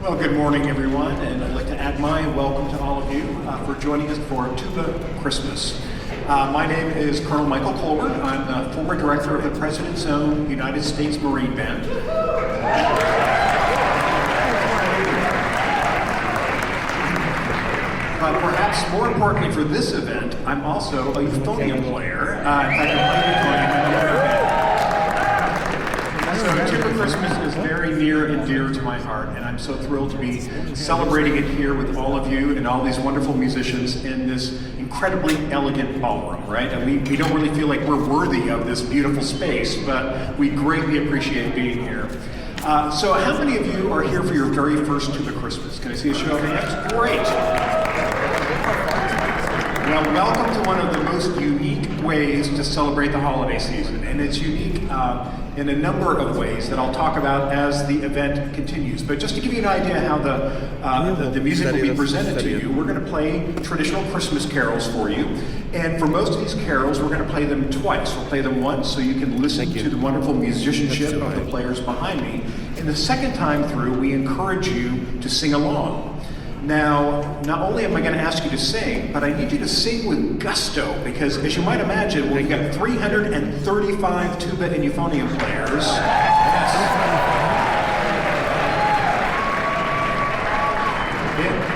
Well, good morning, everyone, and I'd like to add my welcome to all of you for joining us for Tuba Christmas. My name is Colonel Michael Colbert. I'm the former director of the President's Own United States Marine Band. But perhaps more importantly for this event, I'm also a euphonium player. In fact, I play euphonium in the other band. So Tuba Christmas is very near and dear to my heart, and I'm so thrilled to be celebrating it here with all of you and all these wonderful musicians in this incredibly elegant ballroom, right? And we don't really feel like we're worthy of this beautiful space, but we greatly appreciate being here. So how many of you are here for your very first Tuba Christmas? Can I see a show of hands? Great. Well, welcome to one of the most unique ways to celebrate the holiday season, and it's unique in a number of ways that I'll talk about as the event continues. But just to give you an idea how the music will be presented to you, we're going to play traditional Christmas carols for you, and for most of these carols, we're going to play them twice. We'll play them once so you can listen to the wonderful musicianship of the players behind me, and the second time through, we encourage you to sing along. Now, not only am I going to ask you to sing, but I need you to sing with gusto, because as you might imagine, we've got 335 tuba and euphonium players.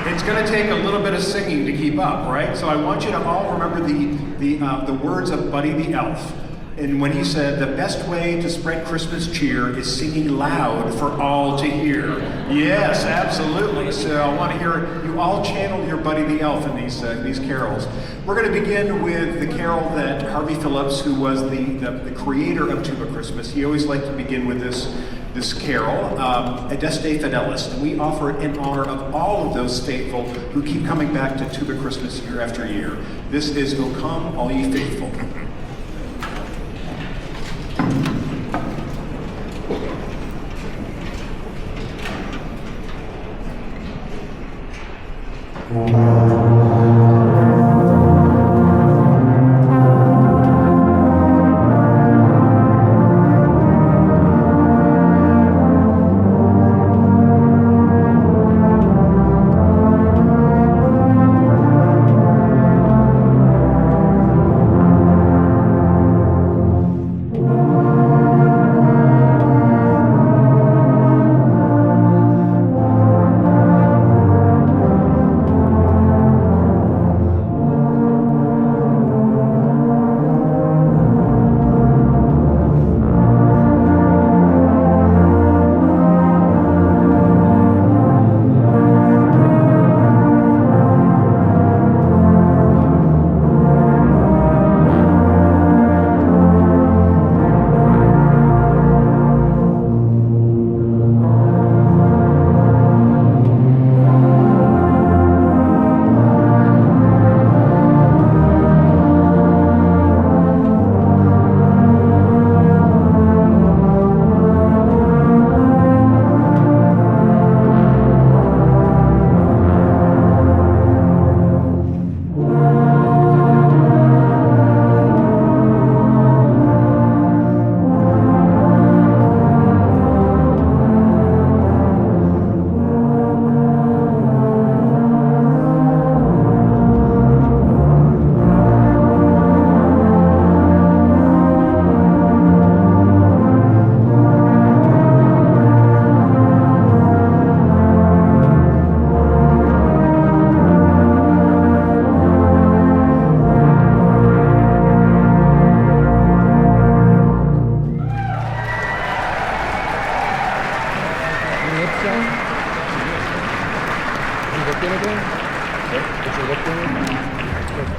It's going to take a little bit of singing to keep up, right? So I want you to all remember the words of Buddy the Elf. And when he said, the best way to spread Christmas cheer is singing loud for all to hear. Yes, absolutely. So I want to hear you all channel your Buddy the Elf in these carols. We're going to begin with the carol that Harvey Phillips, who was the creator of Tuba Christmas, he always liked to begin with this carol, Adeste Fidelis. And we offer it in honor of all of those faithful who keep coming back to Tuba Christmas year after year. This is O Come All Ye Faithful.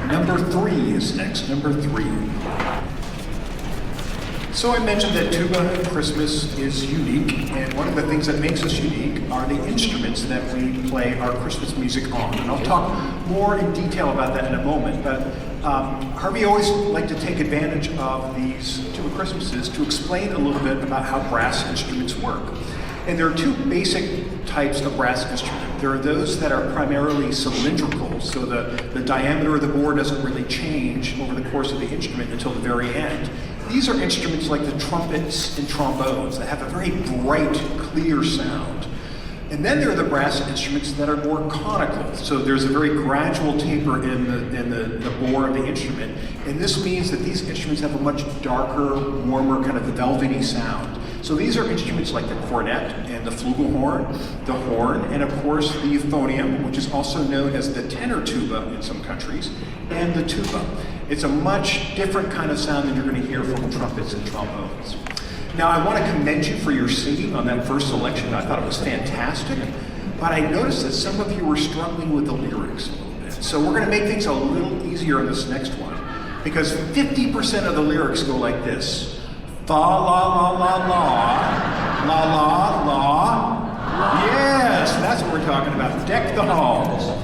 Number 3 is next, number 3. So I mentioned that Tuba Christmas is unique, and one of the things that makes us unique are the instruments that we play our Christmas music on. And I'll talk more in detail about that in a moment, but Harvey always liked to take advantage of these Tuba Christmases to explain a little bit about how brass instruments work. And there are two basic types of brass instrument. There are those that are primarily cylindrical, so the diameter of the bore doesn't really change over the course of the instrument until the very end. These are instruments like the trumpets and trombones that have a very bright, clear sound. And then there are the brass instruments that are more conical. So there's a very gradual taper in the bore of the instrument. And this means that these instruments have a much darker, warmer, kind of velvety sound. So these are instruments like the cornet and the flugelhorn, the horn, and of course the euphonium, which is also known as the tenor tuba in some countries, and the tuba. It's a much different kind of sound than you're going to hear from trumpets and trombones. Now, I want to commend you for your singing on that first selection. I thought it was fantastic, but I noticed that some of you were struggling with the lyrics a little bit. So we're going to make things a little easier on this next one, because 50% of the lyrics go like this. Fa la la la la, la la la. Yes, that's what we're talking about. Deck the halls.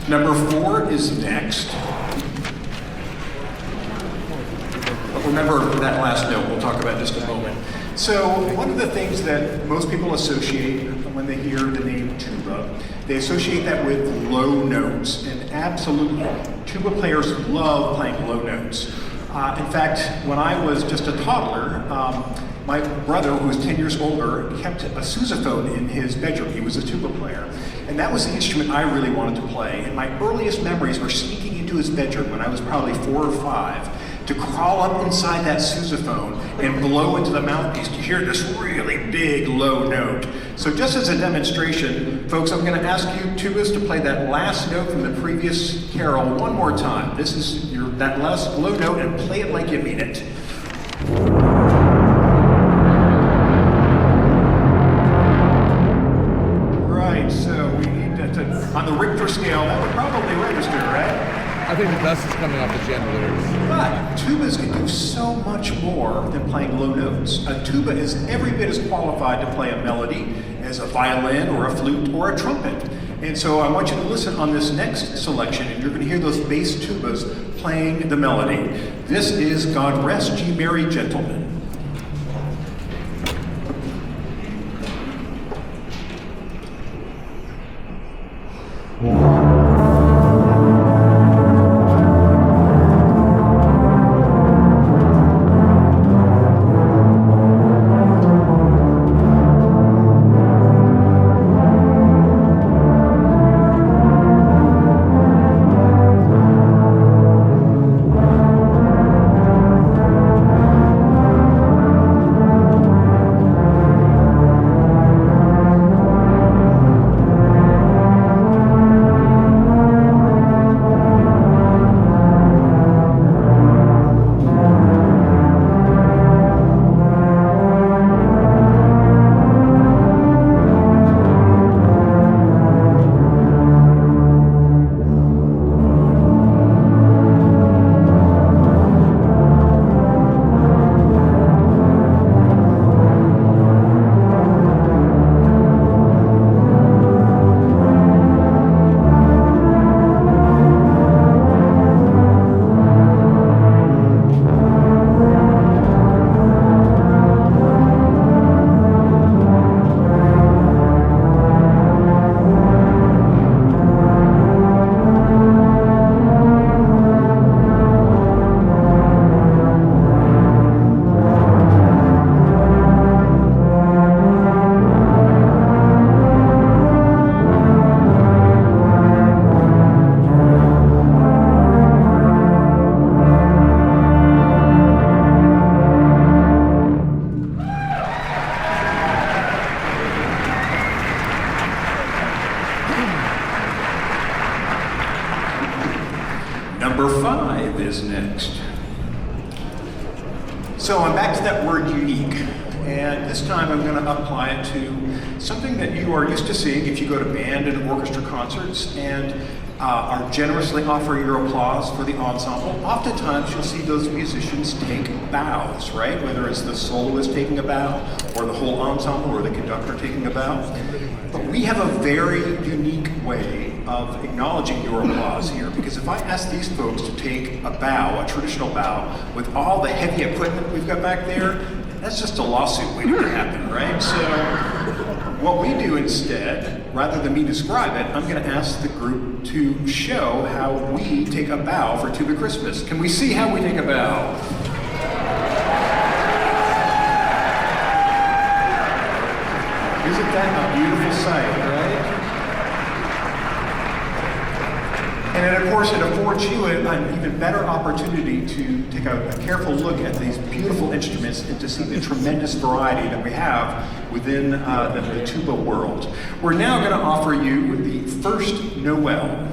Number 4 is next. But remember that last note we'll talk about in just a moment. So one of the things that most people associate when they hear the name tuba, they associate that with low notes. And absolutely, tuba players love playing low notes. In fact, when I was just a toddler, my brother, who was 10 years older, kept a sousaphone in his bedroom. He was a tuba player. And that was the instrument I really wanted to play. And my earliest memories were sneaking into his bedroom when I was probably 4 or 5 to crawl up inside that sousaphone and blow into the mouthpiece to hear this really big low note. So just as a demonstration, folks, I'm going to ask you tubas to play that last note from the previous carol one more time. This is that last low note, and play it like you mean it. On the Richter scale, that would probably register, right? I think the dust is coming off the chandeliers. But tubas can do so much more than playing low notes. A tuba is every bit as qualified to play a melody as a violin or a flute or a trumpet. And so I want you to listen on this next selection, and you're going to hear those bass tubas playing the melody. This is God Rest Ye Merry Gentlemen. Number 5 is next. So I'm back to that word unique, and this time I'm going to apply it to something that you are used to seeing if you go to band and orchestra concerts and are generously offering your applause for the ensemble. Oftentimes you'll see those musicians take bows, right? Whether it's the soloist taking a bow, or the whole ensemble, or the conductor taking a bow. But we have a very unique way of acknowledging your applause here, because if I ask these folks to take a bow, a traditional bow, with all the heavy equipment we've got back there, that's just a lawsuit waiting to happen, right? So what we do instead, rather than me describe it, I'm going to ask the group to show how we take a bow for Tuba Christmas. Can we see how we take a bow? Isn't that a beautiful sight, right? And of course, it affords you an even better opportunity to take a careful look at these beautiful instruments and to see the tremendous variety that we have within the tuba world. We're now going to offer you the first Noel.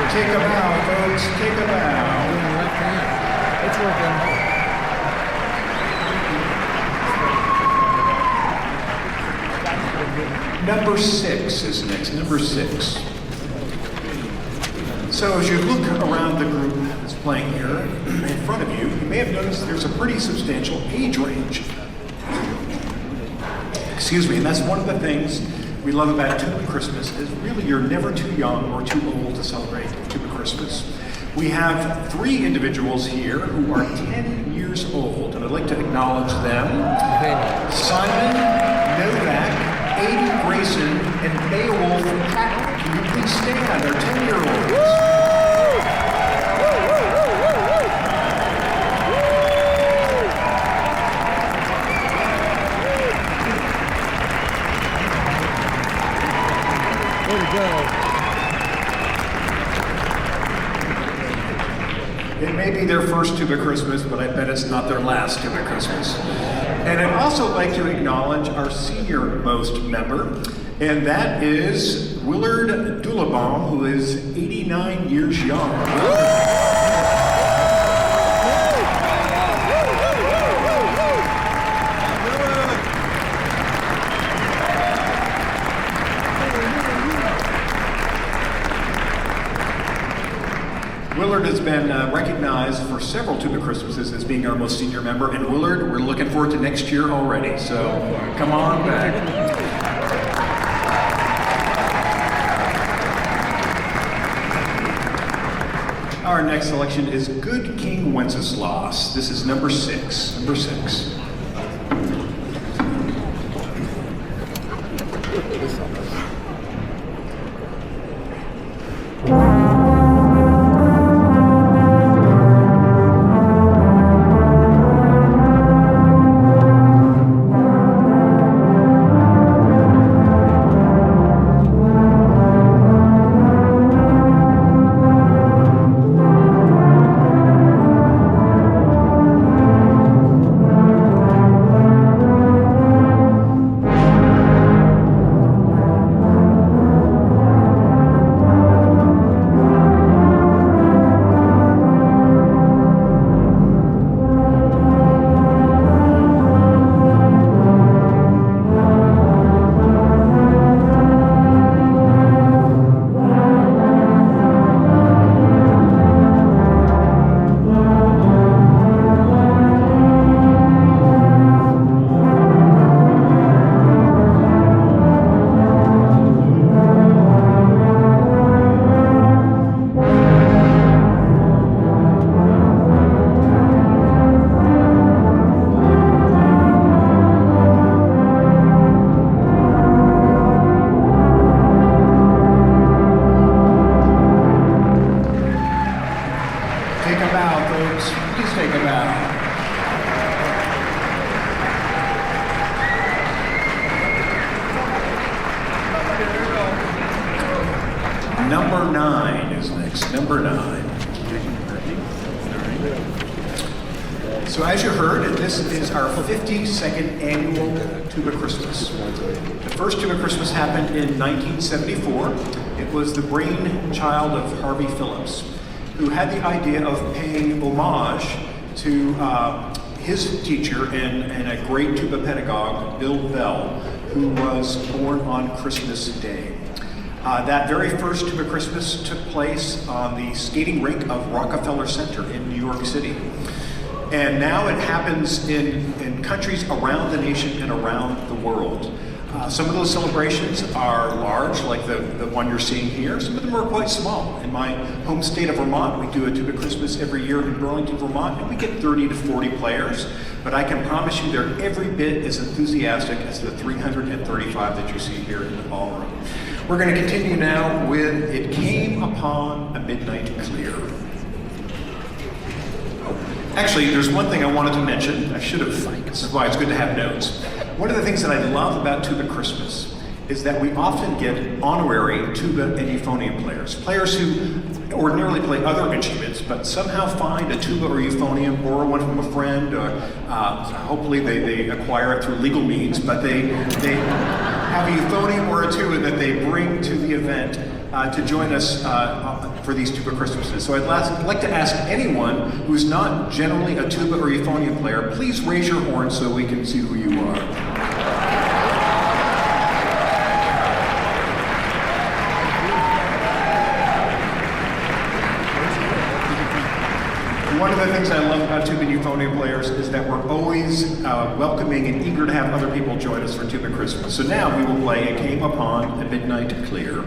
Take a bow, folks. Take a bow. Left hand. It's working. Number 6 is next. Number 6. So as you look around the group that's playing here in front of you, you may have noticed there's a pretty substantial age range. Excuse me, and that's one of the things we love about Tuba Christmas is really you're never too young or too old to celebrate Tuba Christmas. We have 3 individuals here who are 10 years old, and I'd like to acknowledge them. Simon, Novak, Aiden Grayson, and Beowulf Patton. Can you please stand? They're 10-year-olds. Way to go. It may be their first Tuba Christmas, but I bet it's not their last Tuba Christmas. And I'd also like to acknowledge our senior-most member, and that is Willard Dulabaum, who is 89 years young. Willard has been been recognized for several Tuba Christmases as being our most senior member. And Willard, we're looking forward to next year already. So come on back. Our next selection is Good King Wenceslas. This is number 6. Number 6. Number 9 is next. Number 9. So as you heard, this is our 52nd annual Tuba Christmas. The first Tuba Christmas happened in 1974. It was the brainchild of Harvey Phillips, who had the idea of paying homage to his teacher and a great tuba pedagogue, Bill Bell, who was born on Christmas Day. That very first Tuba Christmas took place on the skating rink of Rockefeller Center in New York City. And now it happens in countries around the nation and around the world. Some of those celebrations are large, like the one you're seeing here. Some of them are quite small. In my home state of Vermont, we do a Tuba Christmas every year in Burlington, Vermont, and we get 30 to 40 players. But I can promise you they're every bit as enthusiastic as the 335 that you see here in the ballroom. We're going to continue now with It Came Upon a Midnight Clear. Actually, there's one thing I wanted to mention. I should have. This is why it's good to have notes. One of the things that I love about Tuba Christmas is that we often get honorary tuba and euphonium players who ordinarily play other instruments, but somehow find a tuba or euphonium, borrow one from a friend, or hopefully they acquire it through legal means, but they have a euphonium or a tuba that they bring to the event to join us for these Tuba Christmases. So I'd like to ask anyone who's not generally a tuba or euphonium player, please raise your horn so we can see who you are. One of the things I love about tuba and euphonium players is that we're always welcoming and eager to have other people join us for Tuba Christmas. So now we will play It Came Upon a Midnight Clear.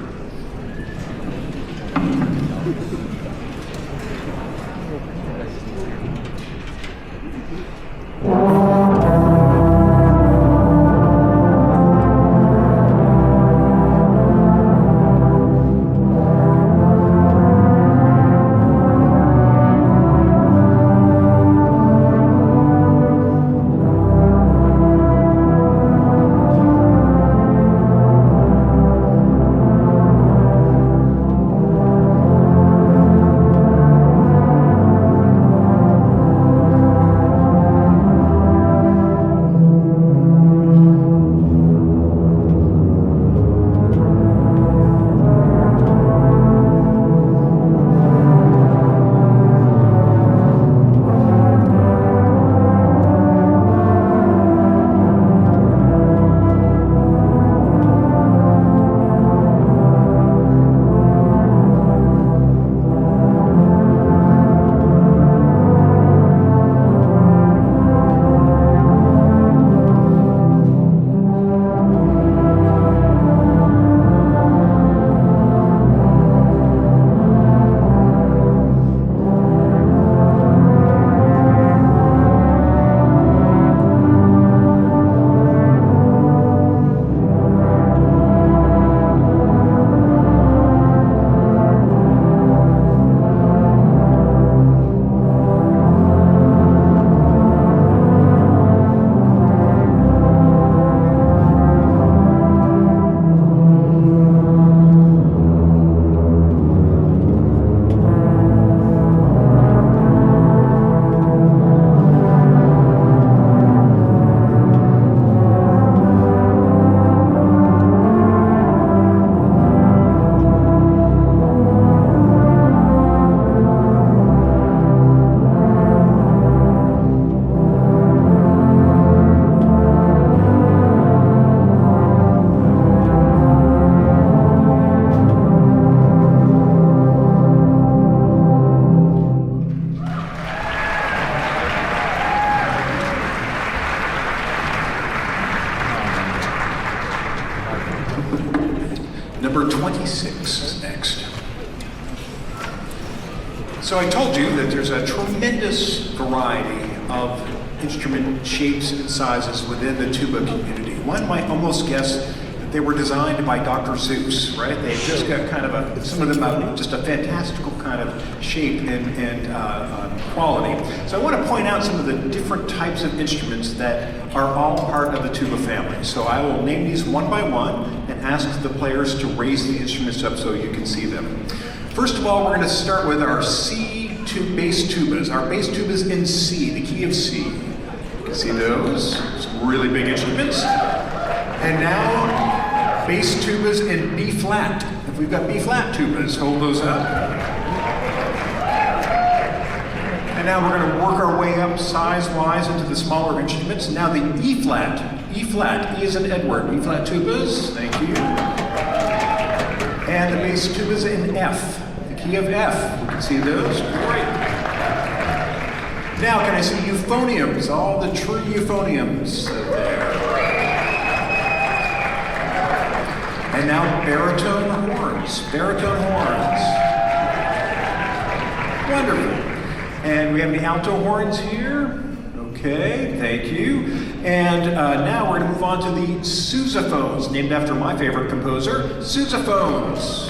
Number 26 is next. So I told you that there's a tremendous variety of instrument shapes and sizes within the tuba community. One might almost guess that they were designed by Dr. Seuss, right? They just got kind of some of them have just a fantastical kind of shape and quality. So I want to point out some of the different types of instruments that are all part of the tuba family. So I will name these one by one and ask the players to raise the instruments up so you can see them. First of all, we're going to start with our C bass tubas. Our bass tubas in C, the key of C. You can see those, some really big instruments. And now, bass tubas in B flat. If we've got B flat tubas, hold those up. And now we're going to work our way up size-wise into the smaller instruments. Now the E flat, E is in Edward, E flat tubas, thank you. And the bass tubas in F, the key of F. You can see those, great. Now can I see euphoniums, all the true euphoniums there. And now baritone horns, Wonderful. And we have the alto horns here. Okay, thank you. And now we're going to move on to the sousaphones, named after my favorite composer, sousaphones.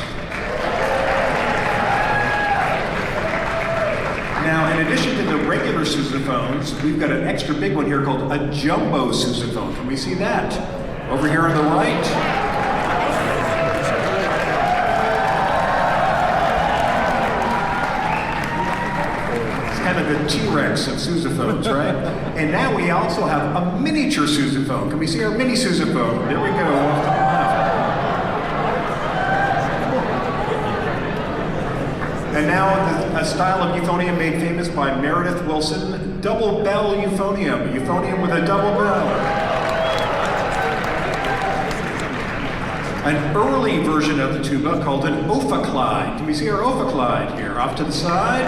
Now, in addition to the regular sousaphones, we've got an extra big one here called a jumbo sousaphone. Can we see that? Over here on the right. Kind of the T-Rex of sousaphones, right? And now we also have a miniature sousaphone. Can we see our mini sousaphone? There we go. And now a style of euphonium made famous by Meredith Willson, double bell euphonium. Euphonium with a double bell. An early version of the tuba called an ophicleide. Can we see our ophicleide here? Off to the side.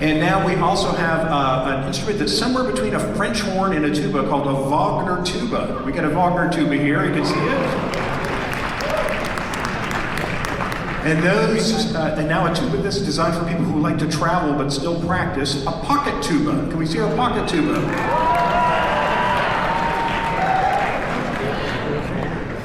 And now we also have an instrument that's somewhere between a French horn and a tuba called a Wagner tuba. We got a Wagner tuba here, you can see it. And now a tuba that's designed for people who like to travel but still practice, a pocket tuba. Can we see our pocket tuba?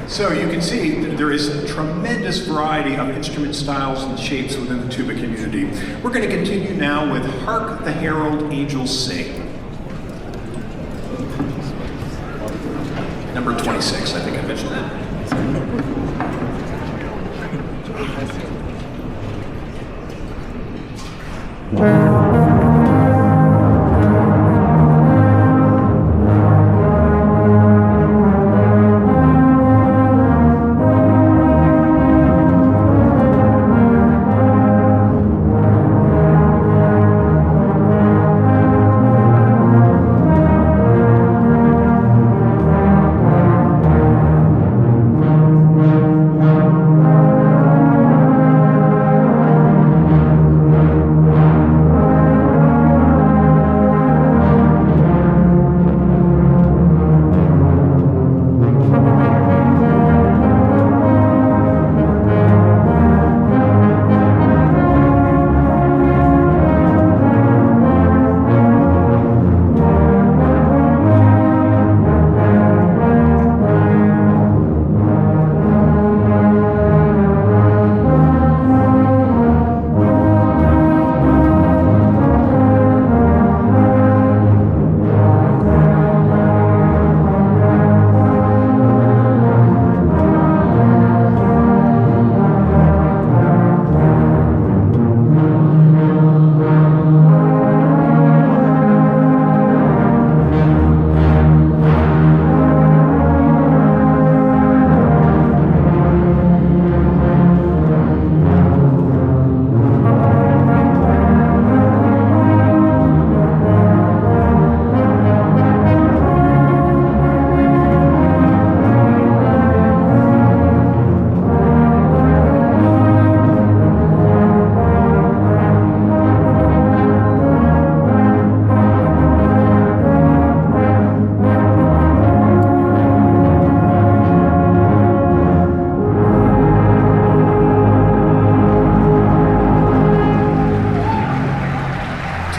So you can see that there is a tremendous variety of instrument styles and shapes within the tuba community. We're going to continue now with Hark the Herald Angels Sing. Number 26, I think I mentioned that.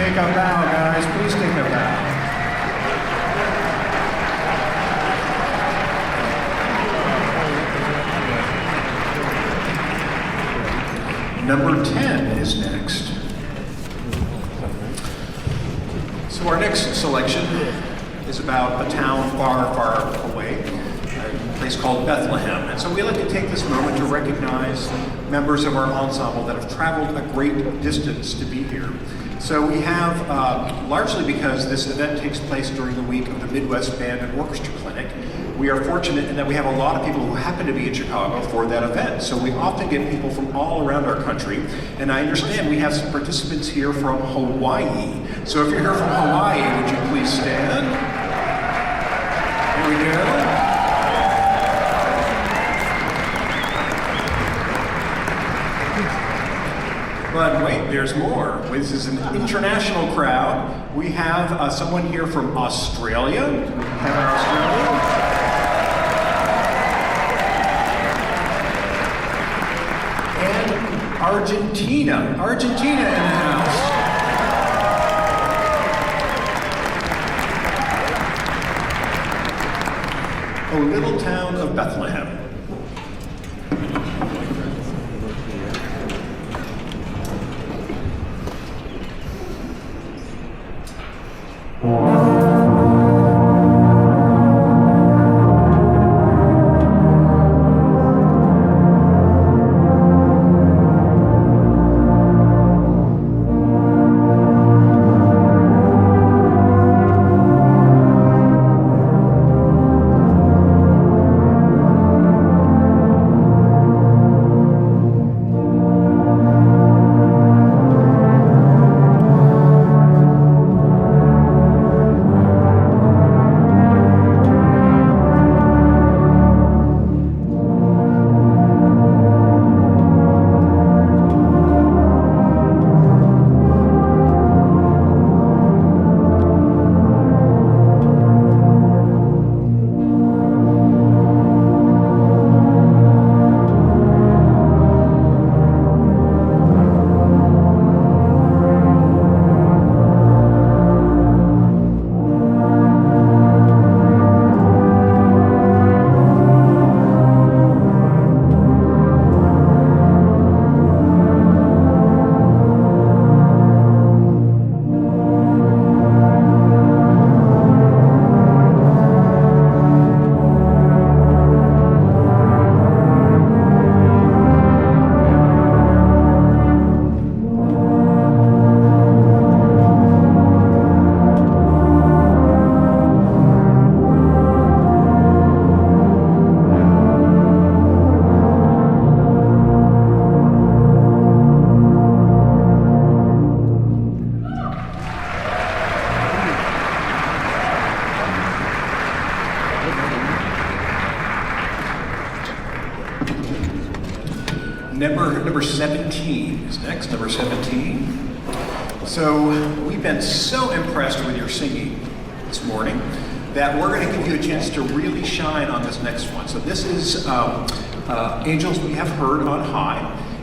Take a bow, guys. Please take a bow. Number 10 is next. So our next selection is about a town far, far away, a place called Bethlehem. And so we like to take this moment to recognize members of our ensemble that have traveled a great distance to be here. So we have, largely because this event takes place during the week of the Midwest Band and Orchestra Clinic, we are fortunate in that we have a lot of people who happen to be in Chicago for that event. So we often get people from all around our country. And I understand we have some participants here from Hawaii. So if you're here from Hawaii, would you please stand? Here we go. But wait, there's more. This is an international crowd. We have someone here from Australia. And Argentina. Argentina in the house. A little town of Bethlehem. Number 17 is next, number 17. So we've been so impressed with your singing this morning that we're going to give you a chance to really shine on this next one. So this is Angels We Have Heard on High,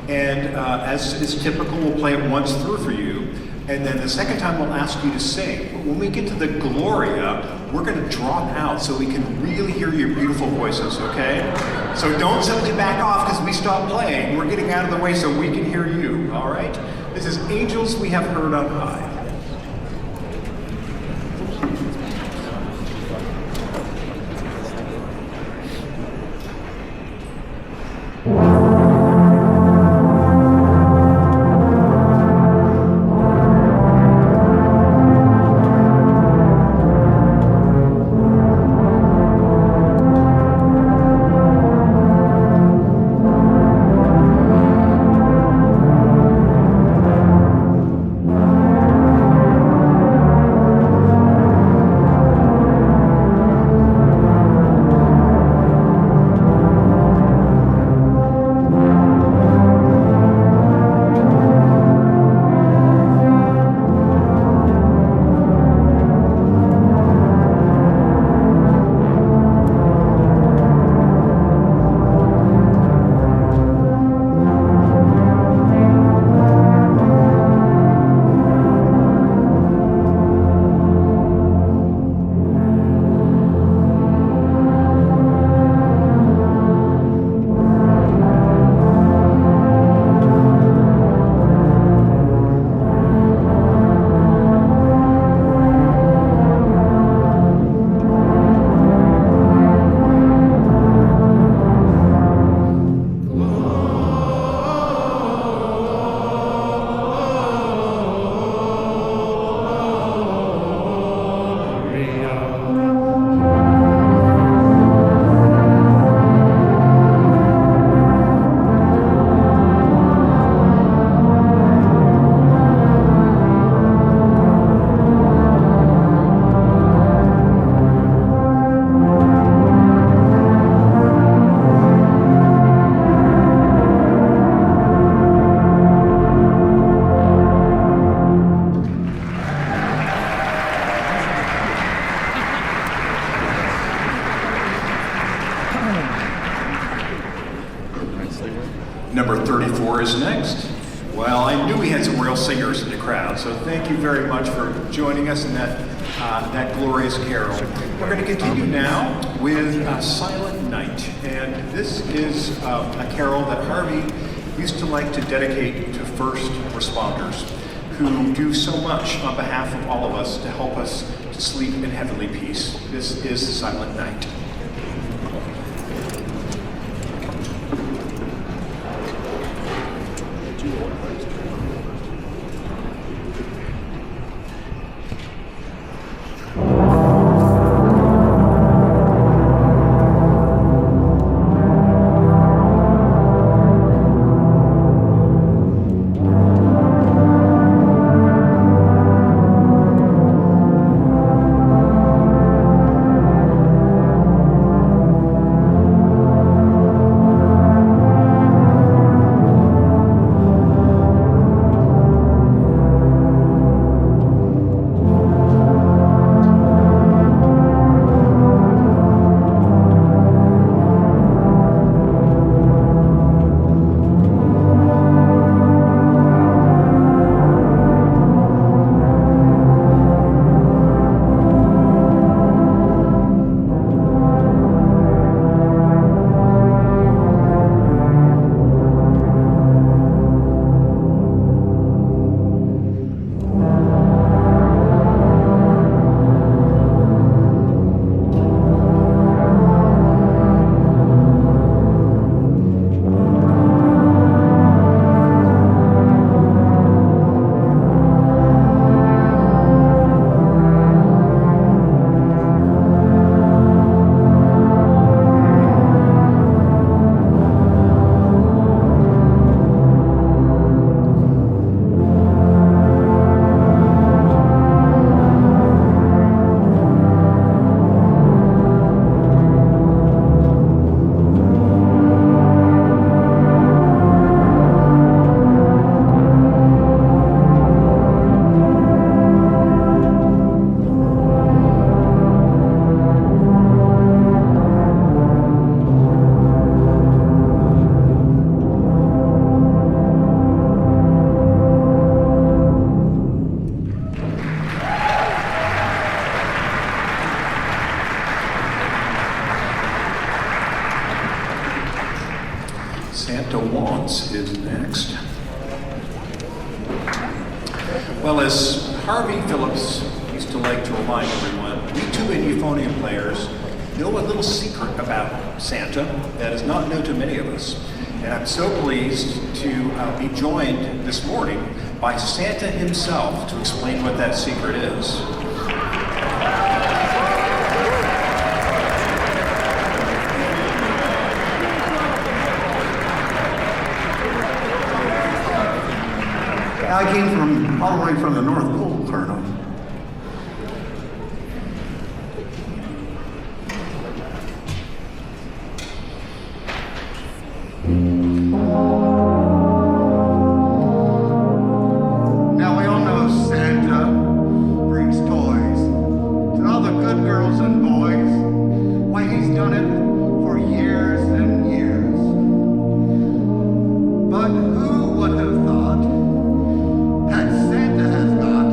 and as is typical, we'll play it once through for you, and then the second time we'll ask you to sing. But when we get to the Gloria, we're going to drop out so we can really hear your beautiful voices, okay? So don't suddenly back off because we stopped playing. We're getting out of the way so we can hear you, all right? This is Angels We Have Heard on High. for is next. Well, I knew we had some real singers in the crowd, so thank you very much for joining us in that glorious carol. We're going to continue now with Silent Night, and this is a carol that Harvey used to like to dedicate to first responders who do so much on behalf of all of us to help us to sleep in heavenly peace. This is Silent Night. Santa Wants is next. Well, as Harvey Phillips used to like to remind everyone, we tuba and euphonium players know a little secret about Santa that is not known to many of us. And I'm so pleased to be joined this morning by Santa himself to explain what that secret is. I came all the way from the North Pole, Colonel. Now we all know Santa brings toys to all the good girls and boys. Why, he's done it for years and years. But who would have thought that Santa has got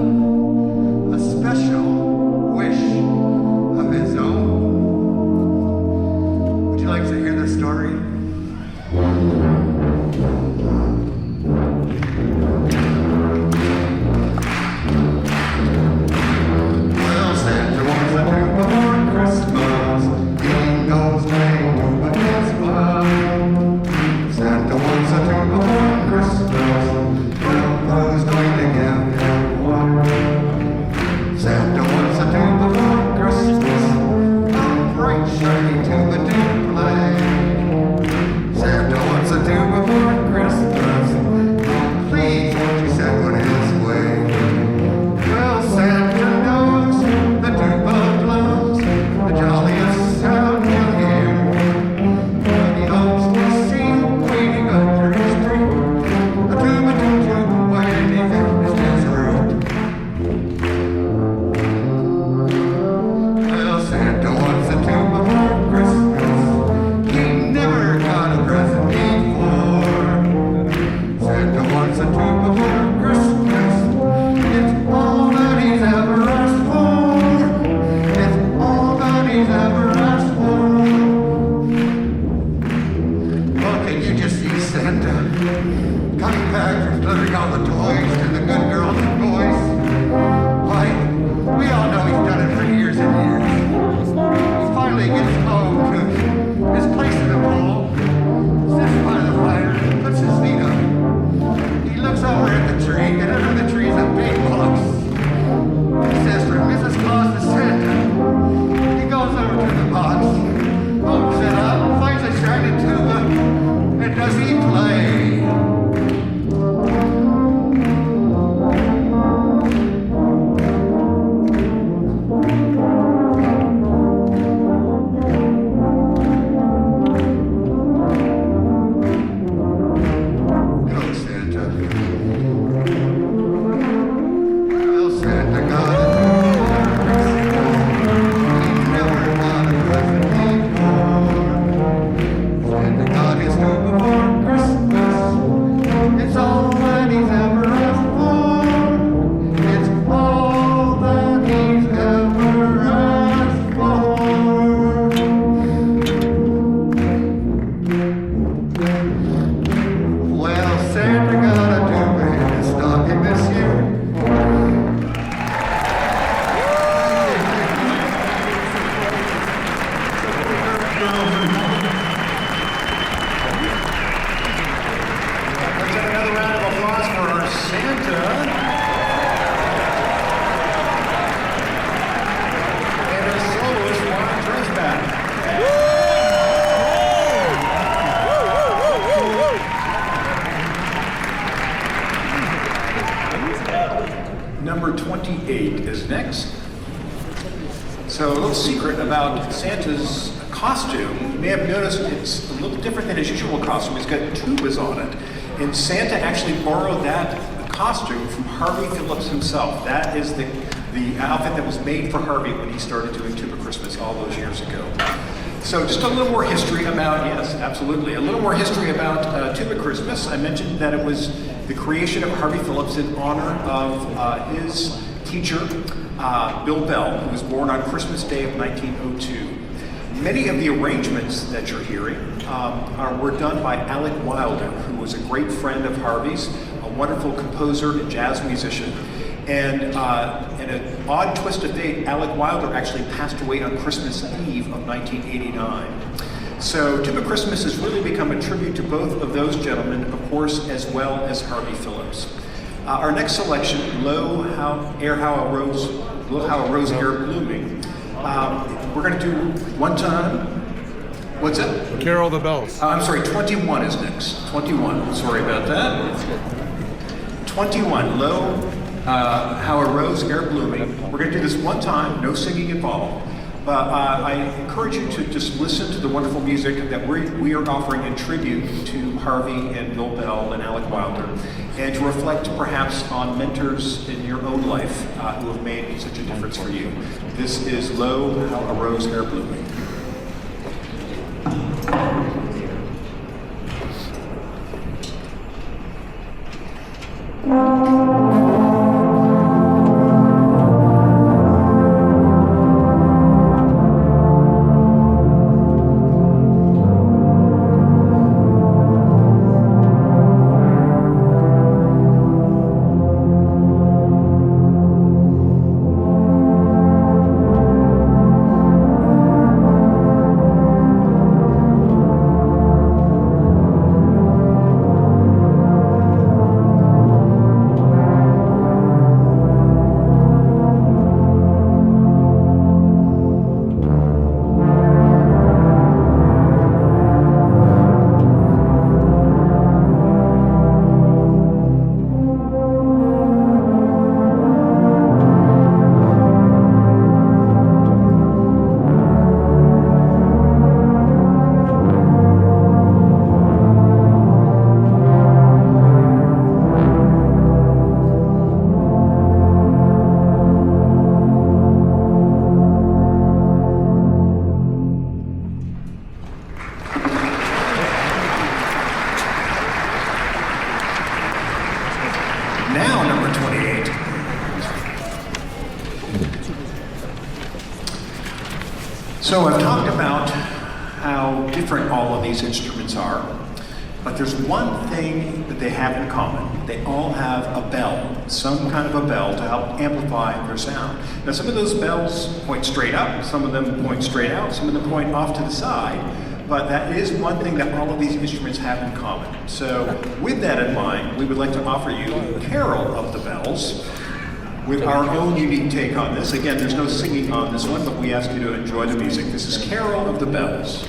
28 is next. So a little secret about Santa's costume. You may have noticed it's a little different than his usual costume. He's got tubas on it. And Santa actually borrowed that costume from Harvey Phillips himself. That is the outfit that was made for Harvey when he started doing Tuba Christmas all those years ago. So just a little more history about, yes, absolutely, a little more history about Tuba Christmas. I mentioned that it was the creation of Harvey Phillips in honor of his teacher, Bill Bell, who was born on Christmas Day of 1902. Many of the arrangements that you're hearing were done by Alec Wilder, who was a great friend of Harvey's, a wonderful composer and jazz musician. And in an odd twist of fate, Alec Wilder actually passed away on Christmas Eve of 1989. So Tuba Christmas has really become a tribute to both of those gentlemen, of course, as well as Harvey Phillips. Our next selection, Lo How a Rose Air Blooming. We're going to do one time. What's it? Carol the Bells. I'm sorry, 21 is next. 21. Sorry about that. 21. Lo How a Rose Air Blooming. We're going to do this one time, no singing involved. But I encourage you to just listen to the wonderful music that we are offering in tribute to Harvey and Bill Bell and Alec Wilder, and to reflect perhaps on mentors in your own life who have made such a difference for you. This is Lo How a Rose Air Blooming. So I've talked about how different all of these instruments are, but there's one thing that they have in common. They all have a bell, some kind of a bell to help amplify their sound. Now some of those bells point straight up, some of them point straight out, some of them point off to the side, but that is one thing that all of these instruments have in common. So with that in mind, we would like to offer you Carol of the Bells, with our own unique take on this. Again, there's no singing on this one, but we ask you to enjoy the music. This is Carol of the Bells.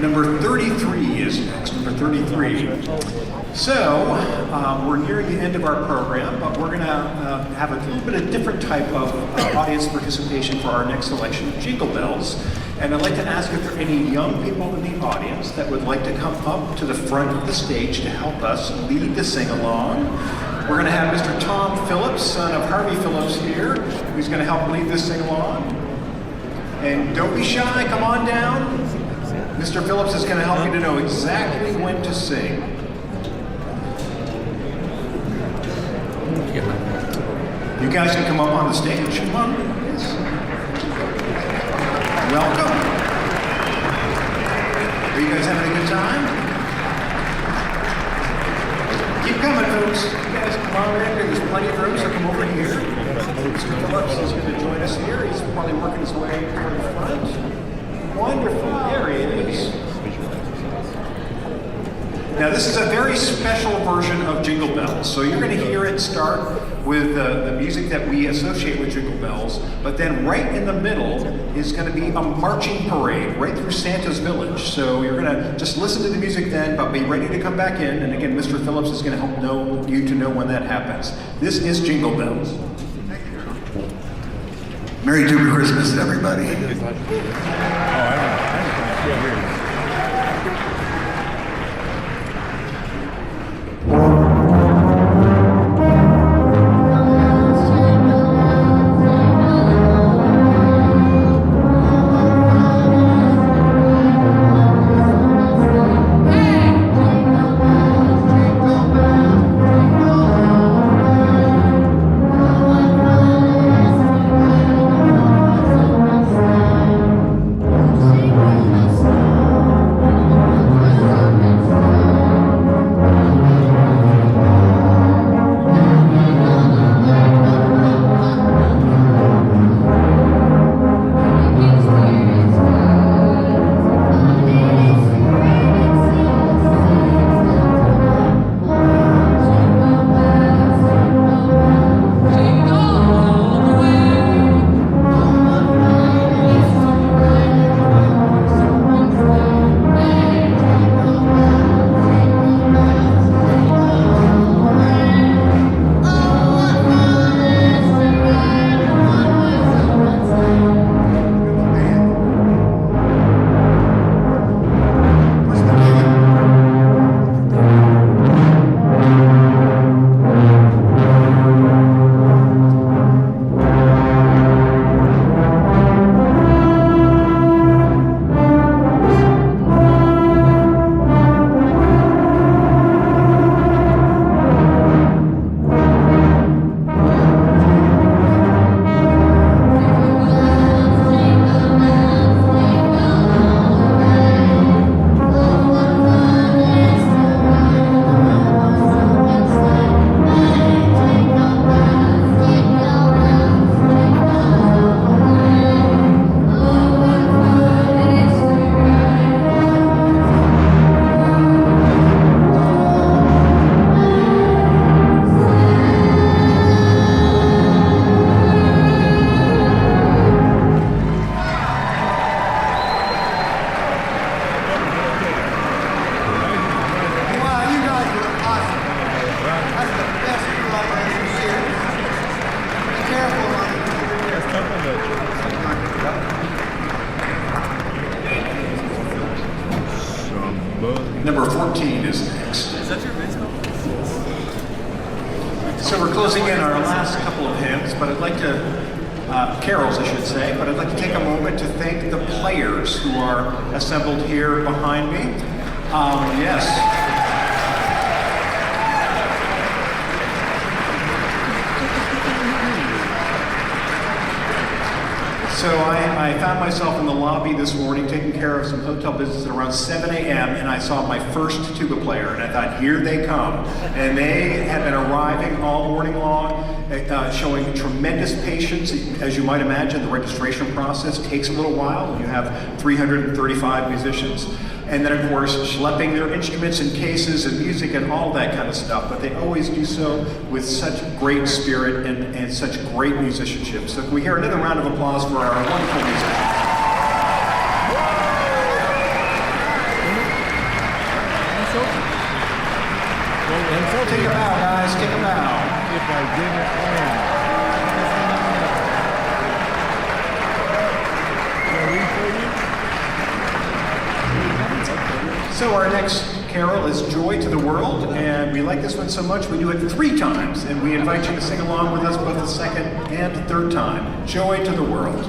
Number 33 is next, number 33. So, we're nearing the end of our program, but we're going to have a little bit of different type of audience participation for our next selection of Jingle Bells. And I'd like to ask if there are any young people in the audience that would like to come up to the front of the stage to help us lead the sing-along. We're going to have Mr. Tom Phillips, son of Harvey Phillips here, who's going to help lead this sing-along. And don't be shy, come on down. Mr. Phillips is going to help you to know exactly when to sing. You guys can come up on the stage. Come on. Yes. Welcome. Are you guys having a good time? Keep coming, folks. You guys come on in. There's plenty of room, so come over here. Mr. Phillips is going to join us here. He's probably working his way toward the front. Wonderful. There he is. Now, this is a very special version of Jingle Bells. So you're going to hear it start with the music that we associate with Jingle Bells, but then right in the middle is going to be a marching parade right through Santa's village. So you're going to just listen to the music then, but be ready to come back in. And again, Mr. Phillips is going to help you to know when that happens. This is Jingle Bells. Merry Tuba Christmas, everybody. Number 14 is next. Is that your baseball? So we're closing in our last couple of hymns, but I'd like to, carols I should say, but I'd like to take a moment to thank the players who are assembled here behind me. Yes. So I found myself in the lobby this morning taking care of some hotel business at around 7 a.m. and I saw my first tuba player and I thought, here they come. And they have been arriving all morning long, showing tremendous patience. As you might imagine, the registration process takes a little while when you have 335 musicians. And then, of course, schlepping their instruments and cases and music and all that kind of stuff. But they always do so with such great spirit and such great musicianship. So can we hear another round of applause for our wonderful musicians? Take a bow, guys. Take a bow. If I didn't win. So our next carol is Joy to the World, and we like this one so much we do it 3 times, and we invite you to sing along with us both the second and third time. Joy to the World.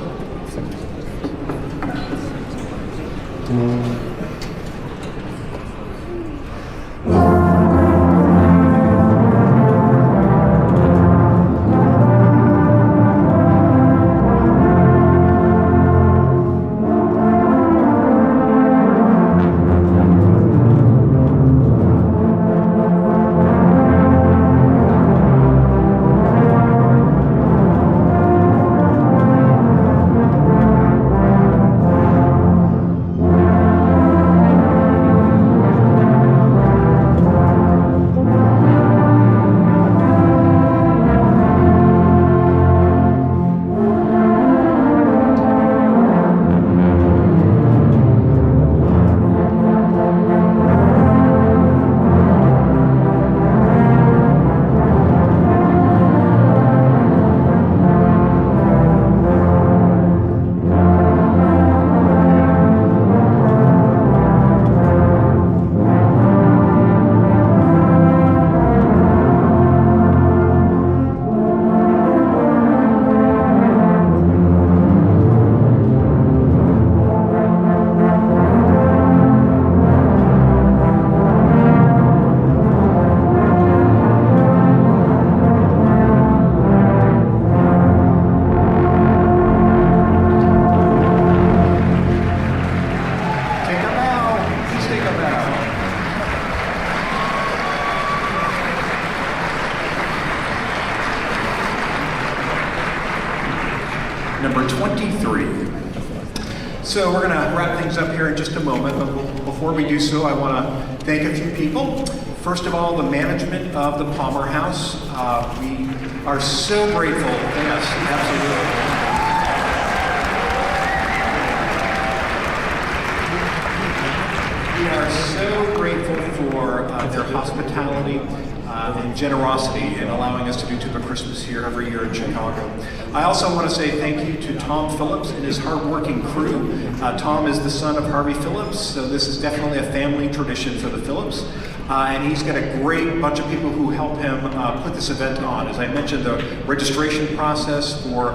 Number 23. So we're going to wrap things up here in just a moment, but before we do so, I want to thank a few people. First of all, the management of the Palmer House. We are so grateful. Yes, absolutely. We are so grateful for their hospitality and generosity in allowing us to do Tuba Christmas here every year in Chicago. I also want to say thank you to Tom Phillips and his hardworking crew. Tom is the son of Harvey Phillips, so this is definitely a family tradition for the Phillips. And he's got a great bunch of people who help him put this event on. As I mentioned, the registration process for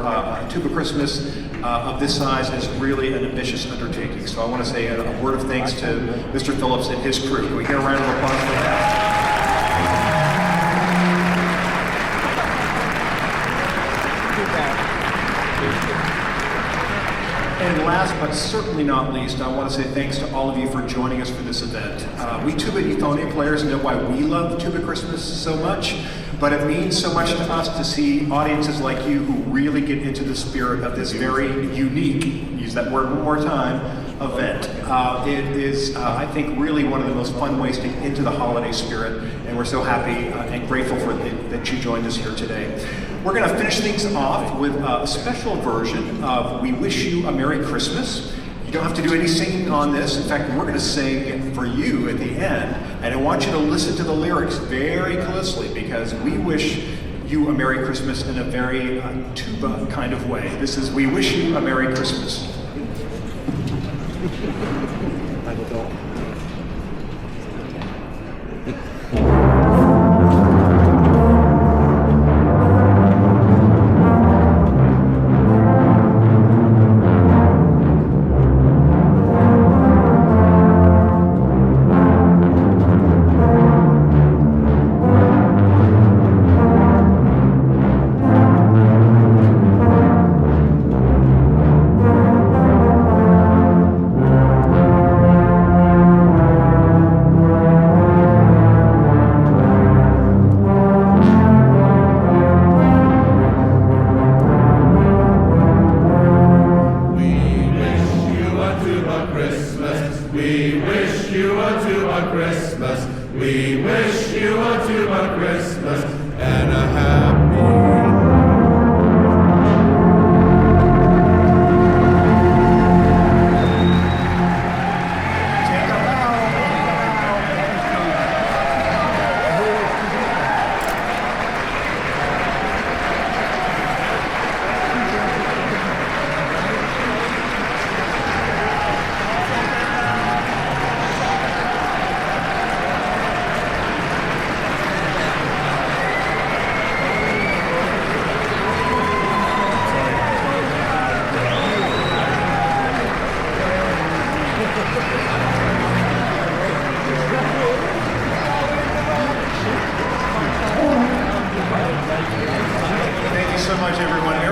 Tuba Christmas of this size is really an ambitious undertaking. So I want to say a word of thanks to Mr. Phillips and his crew. Can we hear a round of applause for that? And last but certainly not least, I want to say thanks to all of you for joining us for this event. We tuba and euphonium players know why we love Tuba Christmas so much, but it means so much to us to see audiences like you who really get into the spirit of this very unique, use that word one more time, event. It is, I think, really one of the most fun ways to get into the holiday spirit, and we're so happy and grateful for that you joined us here today. We're going to finish things off with a special version of We Wish You a Merry Christmas. You don't have to do any singing on this. In fact, we're going to sing for you at the end, and I want you to listen to the lyrics very closely because we wish you a Merry Christmas in a very tuba kind of way. This is We Wish You a Merry Christmas. I don't know.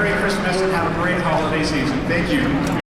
Merry Christmas and have a great holiday season. Thank you.